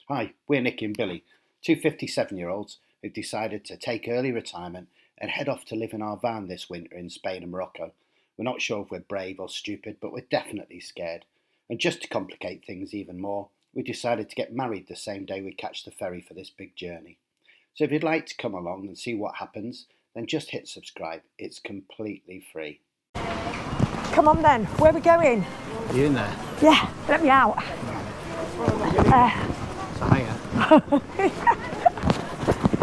Hi, we're Nikki and Billy, two 57-year-olds who've decided to take early retirement and head off to live in our van this winter in Spain and Morocco. We're not sure if we're brave or stupid, but we're definitely scared. And just to complicate things even more, we decided to get married the same day we catch the ferry for this big journey. So if you'd like to come along and see what happens, then just hit subscribe. It's completely free. Come on then, where are we going? Are you in there? Yeah, let me out. So hiya.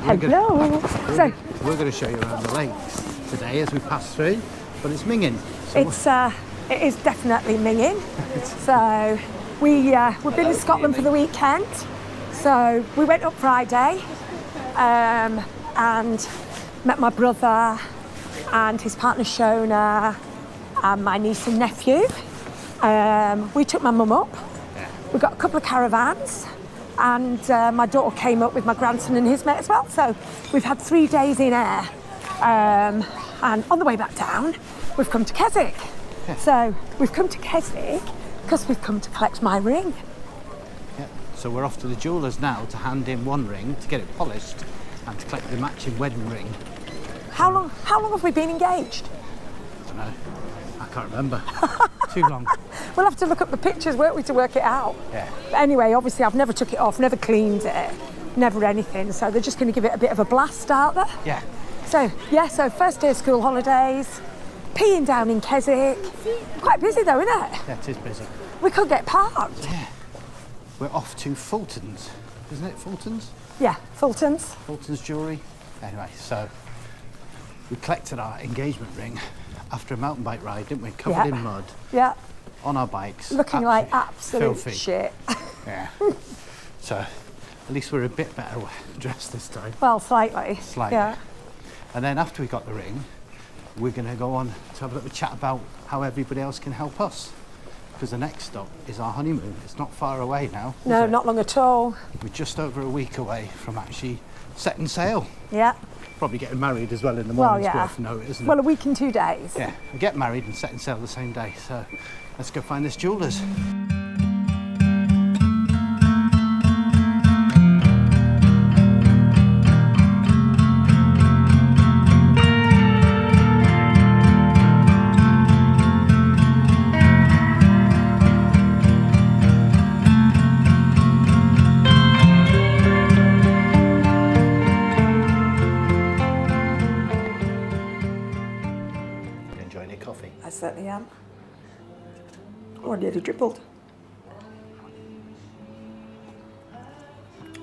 Hello. We're going to show you around the lakes today as we pass through, but it's minging. So it is definitely minging. So we've been in Scotland for the weekend. So we went up Friday and met my brother and his partner Shona and my niece and nephew. We took my mum up. We got a couple of caravans and my daughter came up with my grandson and his mate as well. So we've had 3 days in air. And on the way back down, we've come to Keswick. Yeah. So we've come to Keswick because we've come to collect my ring. Yeah. So we're off to the jewellers now to hand in one ring to get it polished and to collect the matching wedding ring. How long have we been engaged? I don't know. I can't remember. Too long. We'll have to look up the pictures, won't we, to work it out? Yeah. But anyway, obviously I've never took it off, never cleaned it, never anything. So they're just going to give it a bit of a blast out there. Yeah. So first day of school holidays, peeing down in Keswick. Quite busy though, isn't it? Yeah, it is busy. We could get parked. Yeah. We're off to Fulton's. Isn't it Fulton's? Yeah, Fulton's. Fulton's Jewellery. Anyway, so we collected our engagement ring after a mountain bike ride, didn't we? Covered in mud. Yeah. On our bikes. Looking like absolute filthy shit. Yeah. So at least we're a bit better dressed this time. Well, slightly. Slightly. Yeah. And then after we got the ring, we're going to go on to have a little chat about how everybody else can help us. Because the next stop is our honeymoon. It's not far away now. No, not long at all. We're just over a week away from actually setting sail. Yeah. Probably getting married as well in the morning. Well, yeah. Worth note, isn't it? Well, a week and 2 days. Yeah, we get married and setting sail the same day. So let's go find this jewellers. I certainly am. Oh, I nearly dribbled.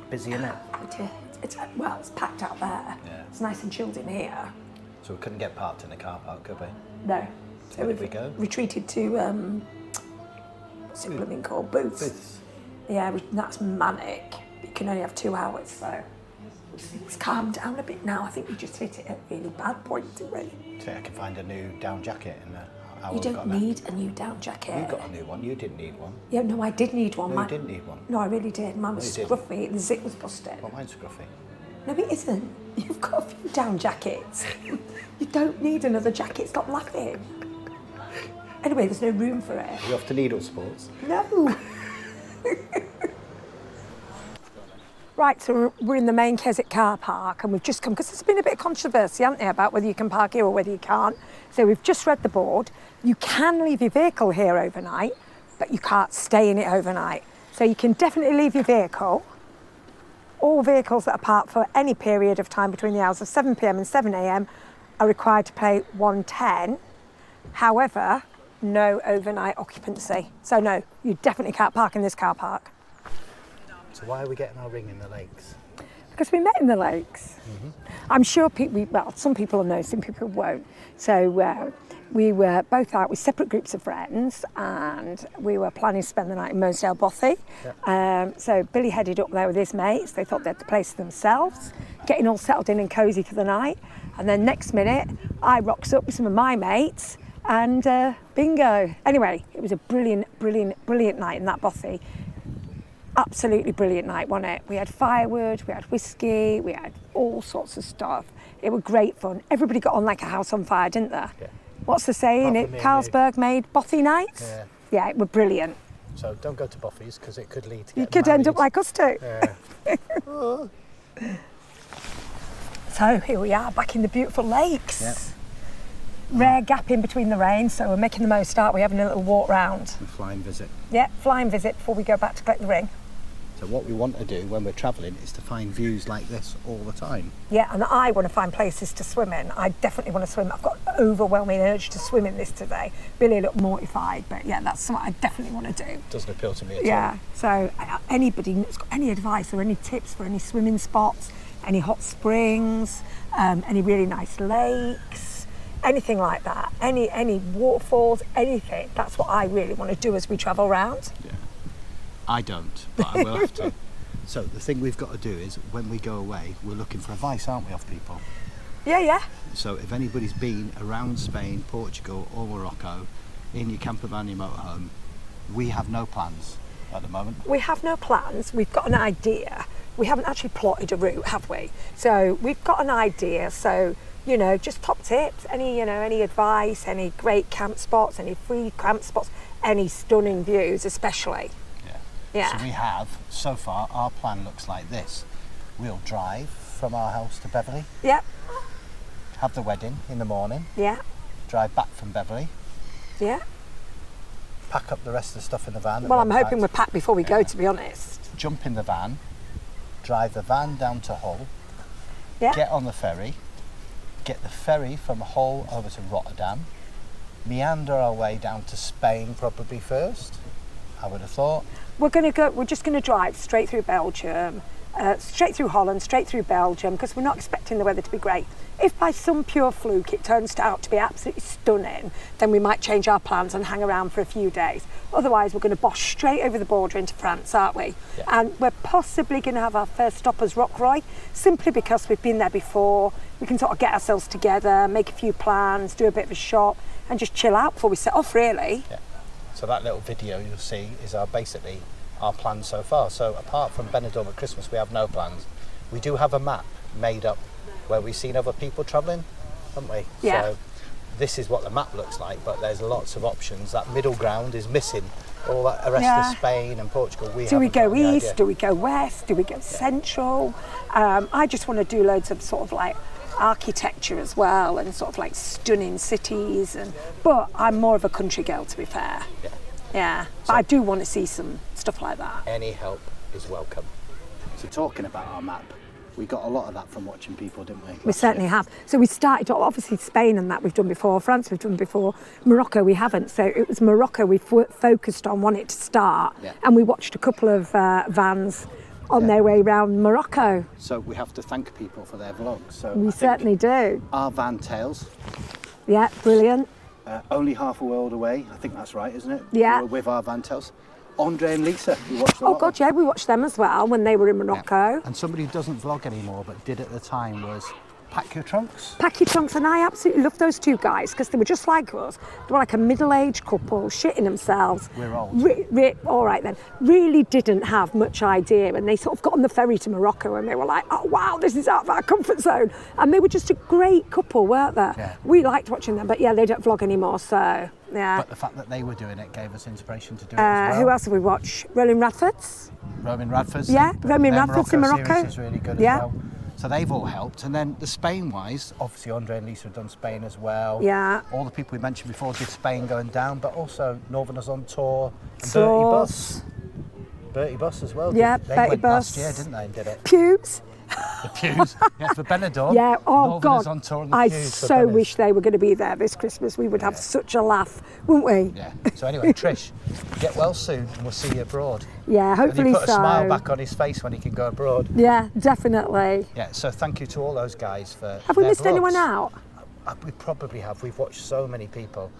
Busy, innit? It's packed out there. Yeah. It's nice and chilled in here. So we couldn't get parked in the car park, could we? No. So where did we go? Retreated to, what's it blooming called? Booths. Yeah, that's manic. You can only have 2 hours, so it's calmed down a bit now. I think we just hit it at a really bad point, didn't we? So I can find a new down jacket in the hour. You don't need a new down jacket. You got a new one. You didn't need one. Yeah, no, I did need one. No, you didn't need one. No, I really did. Mine was No, you didn't. scruffy. The zip was busted. Well, mine's scruffy. No, it isn't. You've got a few down jackets. You don't need another jacket. Stop laughing. Anyway, there's no room for it. Are you off to Needle Sports? No. Right, so we're in the main Keswick car park and we've just come, because there's been a bit of controversy, hasn't there, about whether you can park here or whether you can't. So we've just read the board. You can leave your vehicle here overnight, but you can't stay in it overnight. So you can definitely leave your vehicle. All vehicles that are parked for any period of time between the hours of 7 p.m. and 7 a.m. are required to pay $110. However, no overnight occupancy. So no, you definitely can't park in this car park. So why are we getting our ring in the lakes? Because we met in the lakes. Mm-hmm. I'm sure some people will know, some people won't. So we were both out with separate groups of friends and we were planning to spend the night in Moseley Bothy. Yeah. So Billy headed up there with his mates. They thought they had the place to themselves, getting all settled in and cosy for the night. And then next minute, I rocks up with some of my mates and bingo. Anyway, it was a brilliant night in that Bothy. Absolutely brilliant night, wasn't it? We had firewood, we had whiskey, we had all sorts of stuff. It was great fun. Everybody got on like a house on fire, didn't they? Yeah. What's the saying? Carlsberg made Bothy nights? Yeah, it was brilliant. So don't go to Buffy's because it could lead to You getting could end up married. like us too. Yeah. So here we are, back in the beautiful lakes. Yep. Rare gap in between the rain, so we're making the most, aren't we? Having a little walk round. A flying visit. Yeah, flying visit before we go back to collect the ring. So what we want to do when we're travelling is to find views like this all the time. Yeah, and I want to find places to swim in. I definitely want to swim. I've got an overwhelming urge to swim in this today. Billy looked mortified, but yeah, that's something I definitely want to do. Doesn't appeal to me at all. Yeah, so anybody that's got any advice or any tips for any swimming spots, any hot springs, any really nice lakes, anything like that, any waterfalls, anything, that's what I really want to do as we travel around. Yeah. I don't, but I will have to. So the thing we've got to do is when we go away, we're looking for advice, aren't we, off people? Yeah. So if anybody's been around Spain, Portugal or Morocco in your camper van, your motorhome, we have no plans at the moment. We have no plans. We've got an idea. We haven't actually plotted a route, have we? So we've got an idea. So, just top tips, any advice, any great camp spots, any free camp spots, any stunning views, especially. Yeah. So we have, so far, our plan looks like this. We'll drive from our house to Beverley, Yeah. have the wedding in the morning, Yeah. drive back from Beverley, Yeah. pack up the rest of the stuff in the van. that Well, we I'm haven't hoping we're packed, packed before we go, to be honest. jump in the van, drive the van down to Hull, Yeah. get on the ferry, get the ferry from Hull over to Rotterdam, meander our way down to Spain probably first, I would have thought. We're just going to drive straight through Belgium, straight through Holland, straight through Belgium, because we're not expecting the weather to be great. If by some pure fluke it turns out to be absolutely stunning, then we might change our plans and hang around for a few days. Otherwise, we're going to bosh straight over the border into France, aren't we? Yeah. And we're possibly going to have our first stop as Rockroy, simply because we've been there before. We can sort of get ourselves together, make a few plans, do a bit of a shop, and just chill out before we set off, really. Yeah. So that little video you'll see is basically our plan so far. So apart from Benidorm at Christmas, we have no plans. We do have a map made up where we've seen other people travelling, haven't we? Yeah. So this is what the map looks like, but there's lots of options. That middle ground is missing. All that the rest of Spain and Portugal, Do we go east? idea. Do we go west? Do we go central? I just want to do loads of sort of like architecture as well, and sort of like stunning cities. But I'm more of a country girl, to be fair. Yeah. But I do want to see some stuff like that. Any help is welcome. So talking about our map, we got a lot of that from watching people, didn't we? We certainly have. So we started, obviously Spain and that we've done before, France we've done before, Morocco we haven't. So it was Morocco we focused on, wanted to start, and we watched a couple of vans on their way around Morocco. So we have to thank people for their vlogs. So We certainly do. Our Van Tales, Yeah, brilliant. only half a world away. I think that's right, isn't it? Yeah. We're with our Van Tales. Andre and Lisa, we watched a Oh lot God, of. yeah, we watched them as well when they were in Morocco. And somebody who doesn't vlog anymore but did at the time was Pack Your Trunks. Pack Your Trunks, and I absolutely love those two guys because they were just like us. They were like a middle-aged couple, shitting themselves. We're old. All right then. Really didn't have much idea, and they sort of got on the ferry to Morocco and they were like, oh wow, this is out of our comfort zone. And they were just a great couple, weren't they? Yeah. We liked watching them, but yeah, they don't vlog anymore, so yeah. But the fact that they were doing it gave us inspiration to do it as well. Who else have we watched? Rolling Radfords? Roman Radfords. Yeah, the- Roman their Radfords in Morocco. series is really good Yeah. as well. So they've all helped. And then the Spain-wise, obviously Andre and Lisa have done Spain as well. Yeah. All the people we mentioned before did Spain going down, but also Northerners on Tour. And Sauce. Bertie Bus as well. Yeah, They Bertie went Bus. last year, didn't they, and did it? Pubes. The Pews. Yeah, for Benidorm. Yeah, oh Northerners God, on Tour and the I Pews for so Benidorm. wish they were going to be there this Christmas. We would have such a laugh, wouldn't we? Yeah. So anyway, Trish, get well soon and we'll see you abroad. Yeah, And hopefully you put so. a smile back on his face when he can go abroad. Yeah, definitely. Yeah, so thank you to all those guys for Have we their missed anyone vlogs. out? We probably have. We've watched so many people.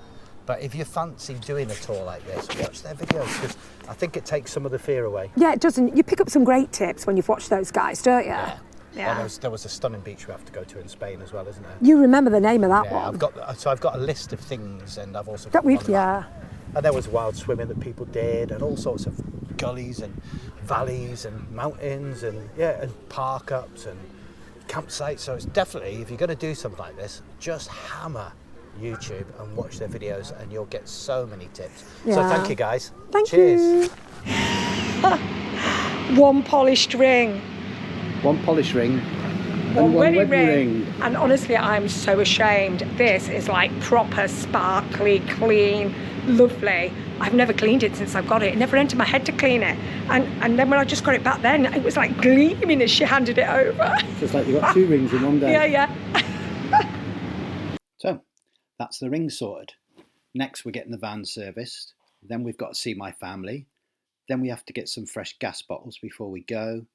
But if you fancy doing a tour like this, watch their videos because I think it takes some of the fear away. Yeah, it doesn't. You pick up some great tips when you've watched those guys, don't you? Yeah. Yeah. Well, there was a stunning beach we have to go to in Spain as well, isn't there? You remember the name of that Yeah, one? I've got a list of things, and I've also That got we've, one yeah. map. And there was wild swimming that people did, and all sorts of gullies and valleys and mountains, and park ups and campsites. So it's definitely, if you're going to do something like this, just hammer YouTube and watch their videos, and you'll get so many tips. So Yeah. thank you, guys. Thank Cheers. you. One polished ring. One polish ring One wedding ring. And honestly, I'm so ashamed. This is like proper, sparkly, clean, lovely. I've never cleaned it since I've got it. It never entered my head to clean it. And then when I just got it back then, it was like gleaming as she handed it over. It's like you got 2 rings in one day. Yeah. So, that's the ring sorted. Next, we're getting the van serviced. Then we've got to see my family. Then we have to get some fresh gas bottles before we go.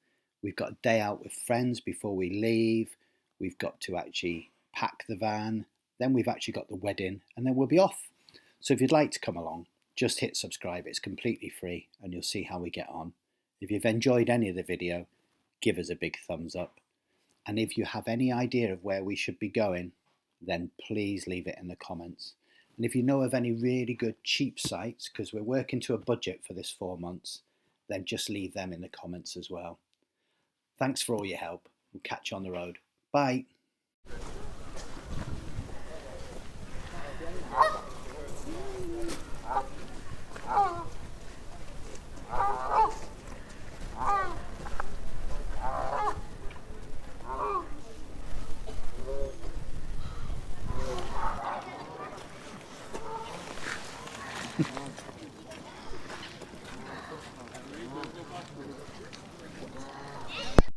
We've got a day out with friends before we leave. We've got to actually pack the van. Then we've actually got the wedding, and then we'll be off. So if you'd like to come along, just hit subscribe. It's completely free, and you'll see how we get on. If you've enjoyed any of the video, give us a big thumbs up. And if you have any idea of where we should be going, then please leave it in the comments. And if you know of any really good cheap sites, because we're working to a budget for this 4 months, then just leave them in the comments as well. Thanks for all your help. We'll catch you on the road. Bye.